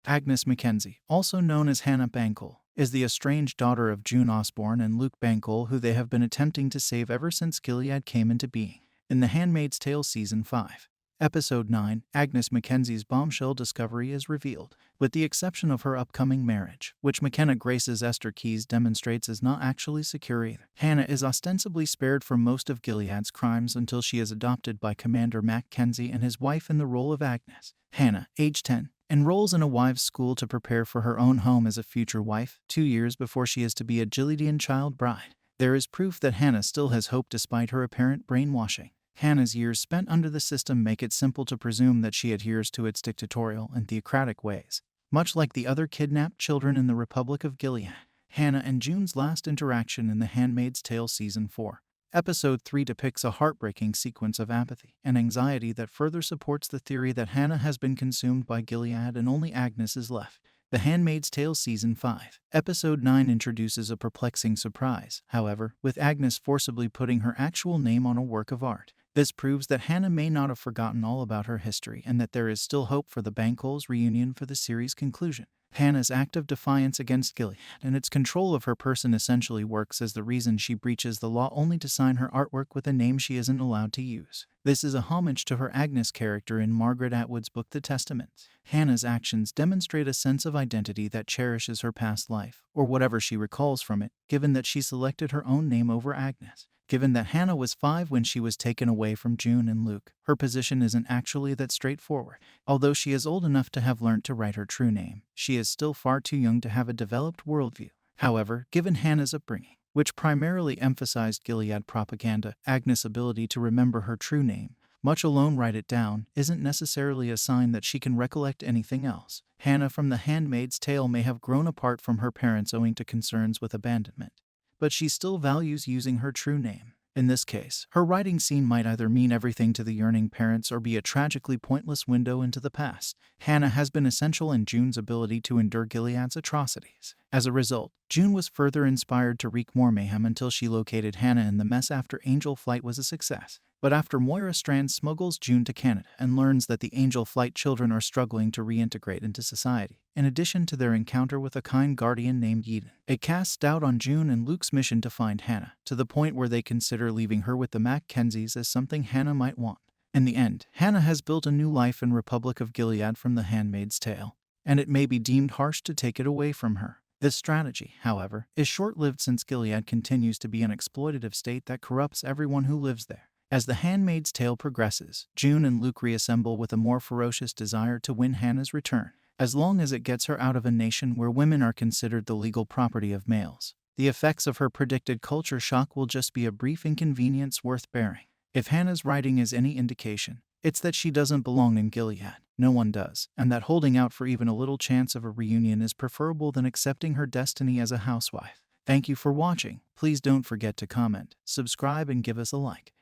Agnes Mackenzie, also known as Hannah Bankel, is the estranged daughter of June Osborne and Luke Bankel, who they have been attempting to save ever since Gilead came into being. In The Handmaid's Tale Season 5, Episode 9, Agnes Mackenzie's bombshell discovery is revealed. With the exception of her upcoming marriage, which McKenna Grace's Esther Keyes demonstrates is not actually secure either, Hannah is ostensibly spared from most of Gilead's crimes until she is adopted by Commander Mackenzie and his wife in the role of Agnes. Hannah, age 10, enrolls in a wives' school to prepare for her own home as a future wife, 2 years before she is to be a Gileadean child bride. There is proof that Hannah still has hope despite her apparent brainwashing. Hannah's years spent under the system make it simple to presume that she adheres to its dictatorial and theocratic ways. Much like the other kidnapped children in the Republic of Gilead, Hannah and June's last interaction in The Handmaid's Tale Season 4, Episode 3 depicts a heartbreaking sequence of apathy and anxiety that further supports the theory that Hannah has been consumed by Gilead and only Agnes is left. The Handmaid's Tale Season 5, Episode 9 introduces a perplexing surprise, however, with Agnes forcibly putting her actual name on a work of art. This proves that Hannah may not have forgotten all about her history and that there is still hope for the Bankels' reunion for the series' conclusion. Hannah's act of defiance against Gilead and its control of her person essentially works as the reason she breaches the law only to sign her artwork with a name she isn't allowed to use. This is a homage to her Agnes character in Margaret Atwood's book The Testament. Hannah's actions demonstrate a sense of identity that cherishes her past life, or whatever she recalls from it, given that she selected her own name over Agnes. Given that Hannah was 5 when she was taken away from June and Luke, her position isn't actually that straightforward. Although she is old enough to have learned to write her true name, she is still far too young to have a developed worldview. However, given Hannah's upbringing, which primarily emphasized Gilead propaganda, Agnes' ability to remember her true name, much alone write it down, isn't necessarily a sign that she can recollect anything else. Hannah from The Handmaid's Tale may have grown apart from her parents owing to concerns with abandonment, but she still values using her true name. In this case, her writing scene might either mean everything to the yearning parents or be a tragically pointless window into the past. Hannah has been essential in June's ability to endure Gilead's atrocities. As a result, June was further inspired to wreak more mayhem until she located Hannah in the mess after Angel Flight was a success. But after Moira Strand smuggles June to Canada and learns that the Angel Flight children are struggling to reintegrate into society, in addition to their encounter with a kind guardian named Eden, it casts doubt on June and Luke's mission to find Hannah, to the point where they consider leaving her with the Mackenzies as something Hannah might want. In the end, Hannah has built a new life in Republic of Gilead from The Handmaid's Tale, and it may be deemed harsh to take it away from her. This strategy, however, is short-lived since Gilead continues to be an exploitative state that corrupts everyone who lives there. As The Handmaid's Tale progresses, June and Luke reassemble with a more ferocious desire to win Hannah's return, as long as it gets her out of a nation where women are considered the legal property of males. The effects of her predicted culture shock will just be a brief inconvenience worth bearing. If Hannah's writing is any indication, it's that she doesn't belong in Gilead. No one does, and that holding out for even a little chance of a reunion is preferable than accepting her destiny as a housewife. Thank you for watching. Please don't forget to comment, subscribe, and give us a like.